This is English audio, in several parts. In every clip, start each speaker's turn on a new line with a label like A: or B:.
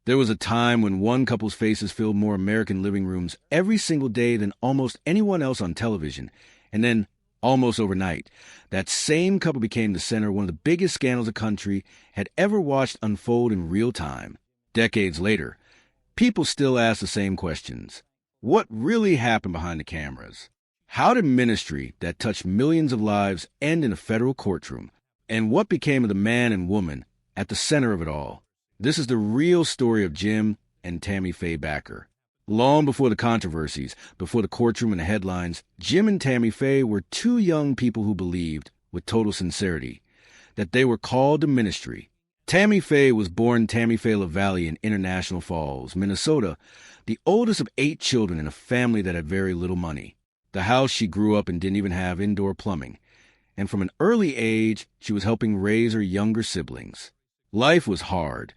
A: There was a time when one couple's faces filled more American living rooms every single day than almost anyone else on television, and then, almost overnight, that same couple became the center of one of the biggest scandals the country had ever watched unfold in real time. Decades later, people still ask the same questions. What really happened behind the cameras? How did ministry that touched millions of lives end in a federal courtroom? And what became of the man and woman at the center of it all? This is the real story of Jim and Tammy Faye Bakker. Long before the controversies, before the courtroom and the headlines, Jim and Tammy Faye were two young people who believed, with total sincerity, that they were called to ministry. Tammy Faye was born Tammy Faye LaValle in International Falls, Minnesota, the oldest of 8 children in a family that had very little money. The house she grew up in didn't even have indoor plumbing, and from an early age, she was helping raise her younger siblings. Life was hard,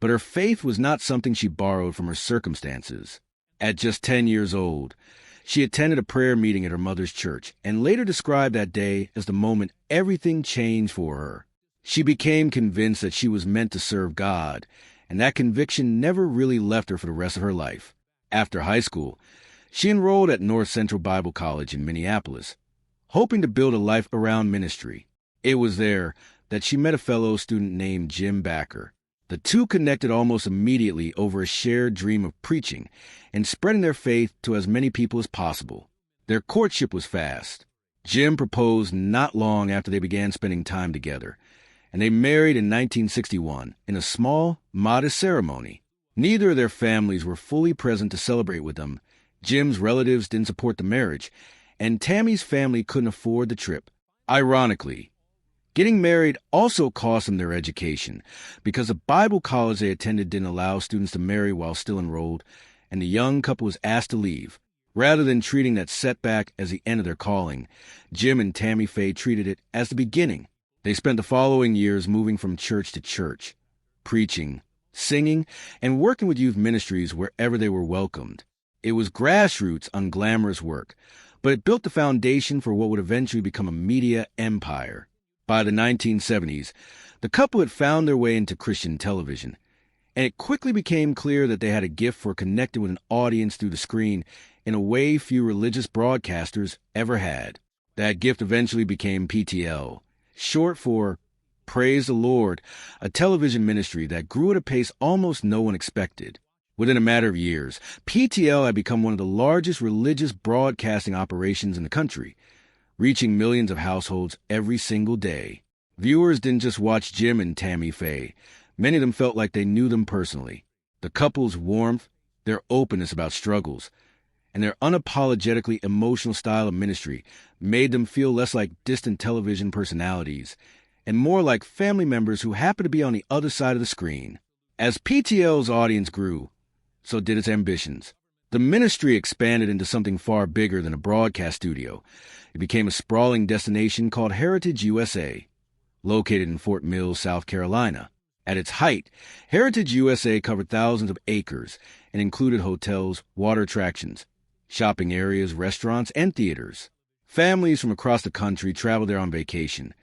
A: but her faith was not something she borrowed from her circumstances. At just 10 years old, she attended a prayer meeting at her mother's church and later described that day as the moment everything changed for her. She became convinced that she was meant to serve God, and that conviction never really left her for the rest of her life. After high school, she enrolled at North Central Bible College in Minneapolis, hoping to build a life around ministry. It was there that she met a fellow student named Jim Bakker. The two connected almost immediately over a shared dream of preaching and spreading their faith to as many people as possible. Their courtship was fast. Jim proposed not long after they began spending time together, and they married in 1961 in a small, modest ceremony. Neither of their families were fully present to celebrate with them. Jim's relatives didn't support the marriage, and Tammy's family couldn't afford the trip. Ironically, getting married also cost them their education because the Bible college they attended didn't allow students to marry while still enrolled, and the young couple was asked to leave. Rather than treating that setback as the end of their calling, Jim and Tammy Faye treated it as the beginning. They spent the following years moving from church to church, preaching, singing, and working with youth ministries wherever they were welcomed. It was grassroots, unglamorous work, but it built the foundation for what would eventually become a media empire. By the 1970s, the couple had found their way into Christian television, and it quickly became clear that they had a gift for connecting with an audience through the screen in a way few religious broadcasters ever had. That gift eventually became PTL, short for Praise the Lord, a television ministry that grew at a pace almost no one expected. Within a matter of years, PTL had become one of the largest religious broadcasting operations in the country, reaching millions of households every single day. Viewers didn't just watch Jim and Tammy Faye. Many of them felt like they knew them personally. The couple's warmth, their openness about struggles, and their unapologetically emotional style of ministry made them feel less like distant television personalities and more like family members who happened to be on the other side of the screen. As PTL's audience grew, so did its ambitions. The ministry expanded into something far bigger than a broadcast studio. It became a sprawling destination called Heritage USA, located in Fort Mill, South Carolina. At its height, Heritage USA covered thousands of acres and included hotels, water attractions, shopping areas, restaurants, and theaters. Families from across the country traveled there on vacation,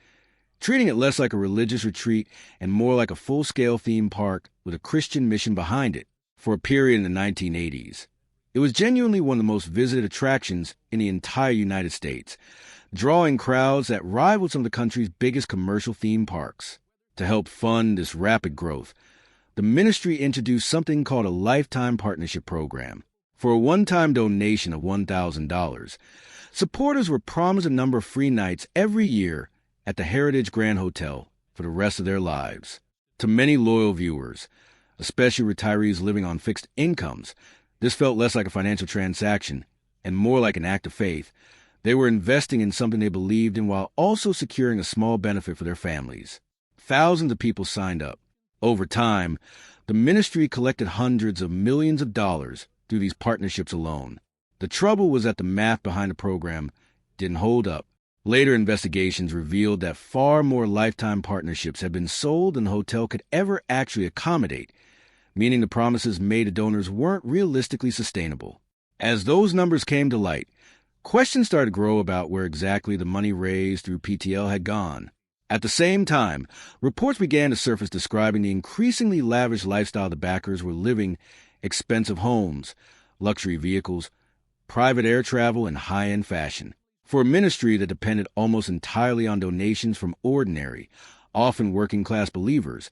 A: treating it less like a religious retreat and more like a full-scale theme park with a Christian mission behind it. For a period in the 1980s, it was genuinely one of the most visited attractions in the entire United States, drawing crowds that rivaled some of the country's biggest commercial theme parks. To help fund this rapid growth, the ministry introduced something called a Lifetime Partnership Program. For a one-time donation of $1,000, supporters were promised a number of free nights every year at the Heritage Grand Hotel for the rest of their lives. To many loyal viewers, especially retirees living on fixed incomes, this felt less like a financial transaction and more like an act of faith. They were investing in something they believed in while also securing a small benefit for their families. Thousands of people signed up. Over time, the ministry collected hundreds of millions of dollars through these partnerships alone. The trouble was that the math behind the program didn't hold up. Later investigations revealed that far more lifetime partnerships had been sold than the hotel could ever actually accommodate, meaning the promises made to donors weren't realistically sustainable. As those numbers came to light, questions started to grow about where exactly the money raised through PTL had gone. At the same time, reports began to surface describing the increasingly lavish lifestyle the Bakkers were living: expensive homes, luxury vehicles, private air travel, and high-end fashion. For a ministry that depended almost entirely on donations from ordinary, often working-class believers,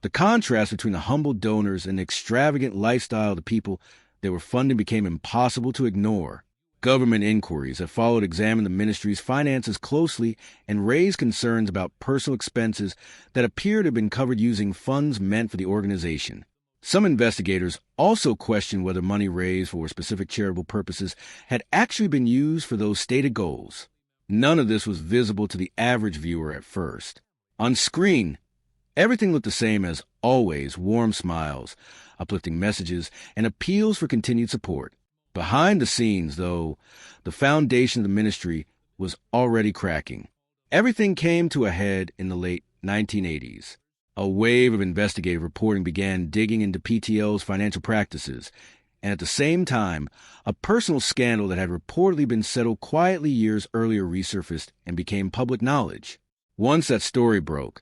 A: the contrast between the humble donors and the extravagant lifestyle of the people they were funding became impossible to ignore. Government inquiries that followed examined the ministry's finances closely and raised concerns about personal expenses that appeared to have been covered using funds meant for the organization. Some investigators also questioned whether money raised for specific charitable purposes had actually been used for those stated goals. None of this was visible to the average viewer at first. On screen, everything looked the same as always: warm smiles, uplifting messages, and appeals for continued support. Behind the scenes, though, the foundation of the ministry was already cracking. Everything came to a head in the late 1980s. A wave of investigative reporting began digging into PTL's financial practices, and at the same time, a personal scandal that had reportedly been settled quietly years earlier resurfaced and became public knowledge. Once that story broke,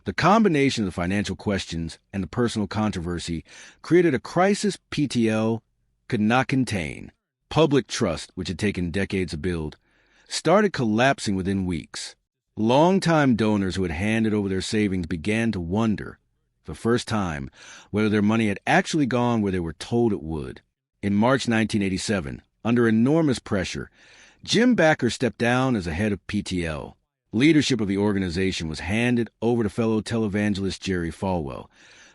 A: the combination of the financial questions and the personal controversy created a crisis PTL could not contain. Public trust, which had taken decades to build, started collapsing within weeks. Longtime donors who had handed over their savings began to wonder, for the first time, whether their money had actually gone where they were told it would. In March 1987, under enormous pressure, Jim Bakker stepped down as the head of PTL. Leadership of the organization was handed over to fellow televangelist Jerry Falwell,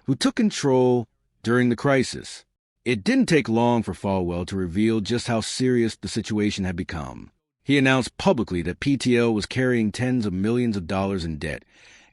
A: who took control during the crisis. It didn't take long for Falwell to reveal just how serious the situation had become. He announced publicly that PTL was carrying tens of millions of dollars in debt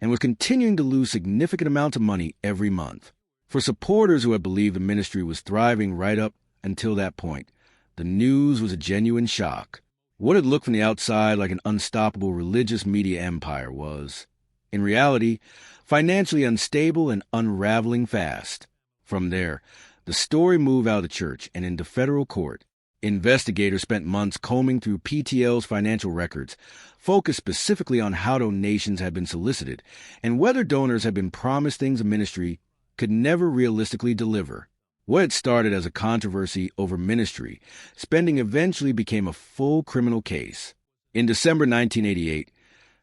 A: and was continuing to lose significant amounts of money every month. For supporters who had believed the ministry was thriving right up until that point, the news was a genuine shock. What had looked from the outside like an unstoppable religious media empire was, in reality, financially unstable and unraveling fast. From there, the story moved out of the church and into federal court. Investigators spent months combing through PTL's financial records, focused specifically on how donations had been solicited and whether donors had been promised things the ministry could never realistically deliver. What had started as a controversy over ministry spending eventually became a full criminal case. In December 1988,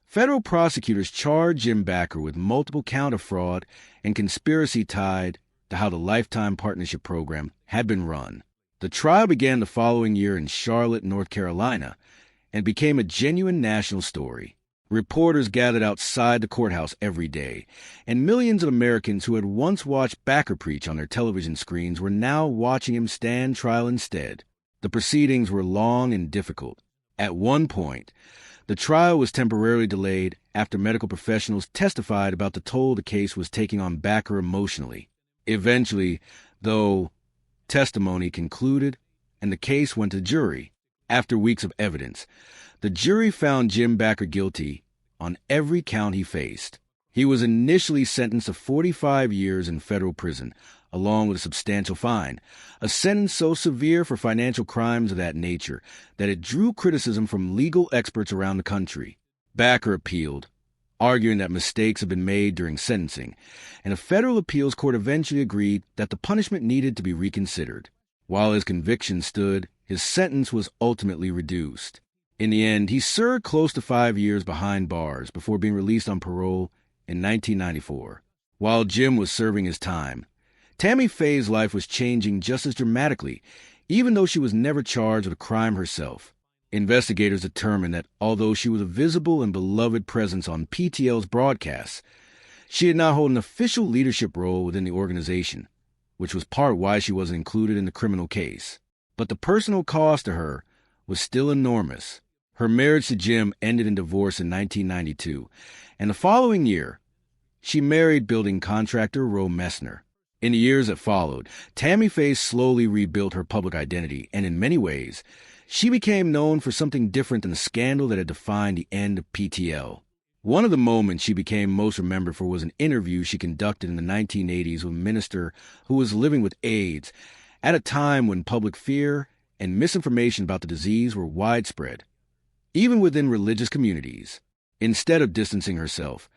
A: federal prosecutors charged Jim Bakker with multiple counts of fraud and conspiracy tied to how the Lifetime Partnership Program had been run. The trial began the following year in Charlotte, North Carolina, and became a genuine national story. Reporters gathered outside the courthouse every day, and millions of Americans who had once watched Bakker preach on their television screens were now watching him stand trial instead. The proceedings were long and difficult. At one point, the trial was temporarily delayed after medical professionals testified about the toll the case was taking on Bakker emotionally. Eventually, though, testimony concluded, and the case went to jury. After weeks of evidence, the jury found Jim Bakker guilty on every count he faced. He was initially sentenced to 45 years in federal prison, along with a substantial fine, a sentence so severe for financial crimes of that nature that it drew criticism from legal experts around the country. Bakker appealed, arguing that mistakes had been made during sentencing, and a federal appeals court eventually agreed that the punishment needed to be reconsidered. While his conviction stood, his sentence was ultimately reduced. In the end, he served close to 5 years behind bars before being released on parole in 1994. While Jim was serving his time, Tammy Faye's life was changing just as dramatically, even though she was never charged with a crime herself. Investigators determined that although she was a visible and beloved presence on PTL's broadcasts, she did not hold an official leadership role within the organization, which was part why she wasn't included in the criminal case. But the personal cost to her was still enormous. Her marriage to Jim ended in divorce in 1992, and the following year, she married building contractor Rumo. In the years that followed, Tammy Faye slowly rebuilt her public identity, and in many ways, she became known for something different than the scandal that had defined the end of PTL. One of the moments she became most remembered for was an interview she conducted in the 1980s with a minister who was living with AIDS at a time when public fear and misinformation about the disease were widespread, even within religious communities. Instead of distancing herself,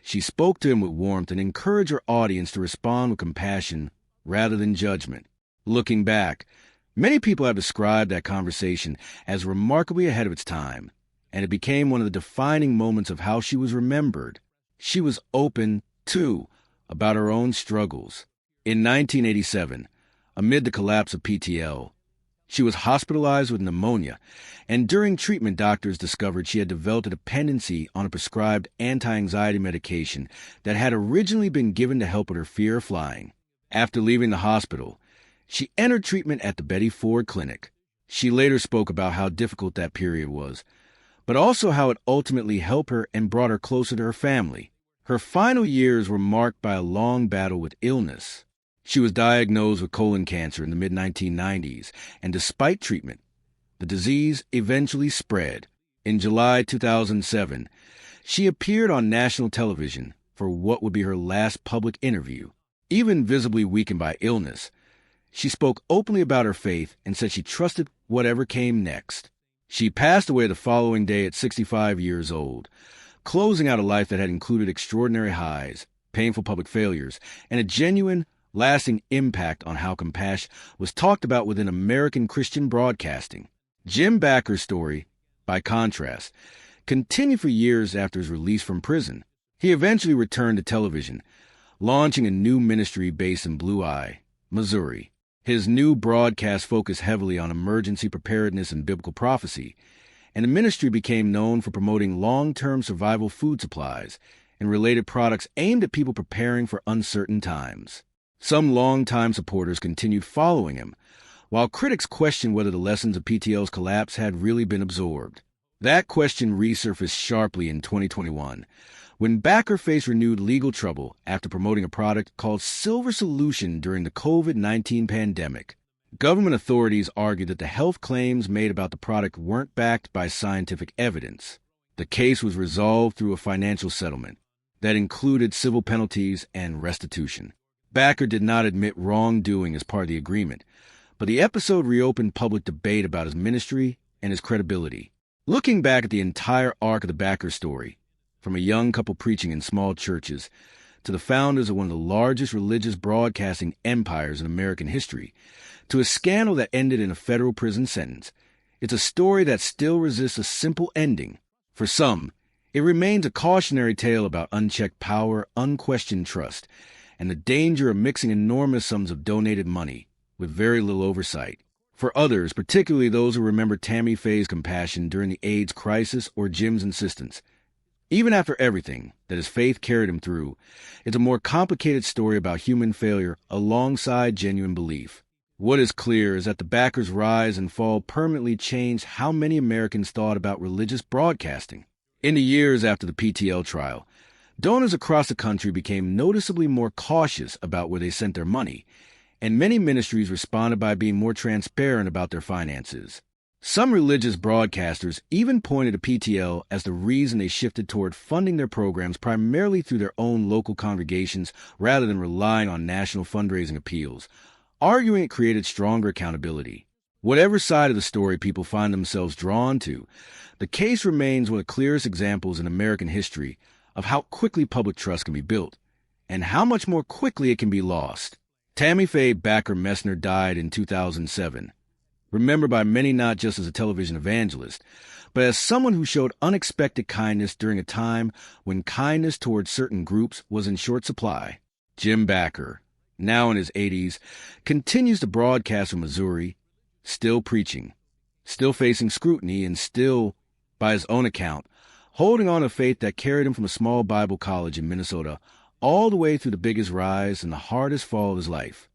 A: she spoke to him with warmth and encouraged her audience to respond with compassion rather than judgment. Looking back, many people have described that conversation as remarkably ahead of its time, and it became one of the defining moments of how she was remembered. She was open, too, about her own struggles. In 1987, amid the collapse of PTL, she was hospitalized with pneumonia, and during treatment, doctors discovered she had developed a dependency on a prescribed anti-anxiety medication that had originally been given to help with her fear of flying. After leaving the hospital, she entered treatment at the Betty Ford Clinic. She later spoke about how difficult that period was, but also how it ultimately helped her and brought her closer to her family. Her final years were marked by a long battle with illness. She was diagnosed with colon cancer in the mid-1990s, and despite treatment, the disease eventually spread. In July 2007, she appeared on national television for what would be her last public interview. Even visibly weakened by illness, she spoke openly about her faith and said she trusted whatever came next. She passed away the following day at 65 years old, closing out a life that had included extraordinary highs, painful public failures, and a genuine, lasting impact on how compassion was talked about within American Christian broadcasting. Jim Bakker's story, by contrast, continued for years after his release from prison. He eventually returned to television, launching a new ministry based in Blue Eye, Missouri. His new broadcast focused heavily on emergency preparedness and biblical prophecy, and the ministry became known for promoting long-term survival food supplies and related products aimed at people preparing for uncertain times. Some longtime supporters continued following him, while critics questioned whether the lessons of PTL's collapse had really been absorbed. That question resurfaced sharply in 2021, when Bakker faced renewed legal trouble after promoting a product called Silver Solution during the COVID-19 pandemic. Government authorities argued that the health claims made about the product weren't backed by scientific evidence. The case was resolved through a financial settlement that included civil penalties and restitution. Bakker did not admit wrongdoing as part of the agreement, but the episode reopened public debate about his ministry and his credibility. Looking back at the entire arc of the Bakker story, from a young couple preaching in small churches to the founders of one of the largest religious broadcasting empires in American history, to a scandal that ended in a federal prison sentence, it's a story that still resists a simple ending. For some, it remains a cautionary tale about unchecked power, unquestioned trust, and the danger of mixing enormous sums of donated money with very little oversight. For others, particularly those who remember Tammy Faye's compassion during the AIDS crisis or Jim's insistence, even after everything that his faith carried him through, it's a more complicated story about human failure alongside genuine belief. What is clear is that the Bakkers' rise and fall permanently changed how many Americans thought about religious broadcasting. In the years after the PTL trial, donors across the country became noticeably more cautious about where they sent their money, and many ministries responded by being more transparent about their finances. Some religious broadcasters even pointed to PTL as the reason they shifted toward funding their programs primarily through their own local congregations rather than relying on national fundraising appeals, arguing it created stronger accountability. Whatever side of the story people find themselves drawn to, the case remains one of the clearest examples in American history of how quickly public trust can be built, and how much more quickly it can be lost. Tammy Faye Bakker Messner died in 2007, remembered by many not just as a television evangelist, but as someone who showed unexpected kindness during a time when kindness towards certain groups was in short supply. Jim Bakker, now in his 80s, continues to broadcast from Missouri, still preaching, still facing scrutiny, and still, by his own account, holding on to faith that carried him from a small Bible college in Minnesota all the way through the biggest rise and the hardest fall of his life.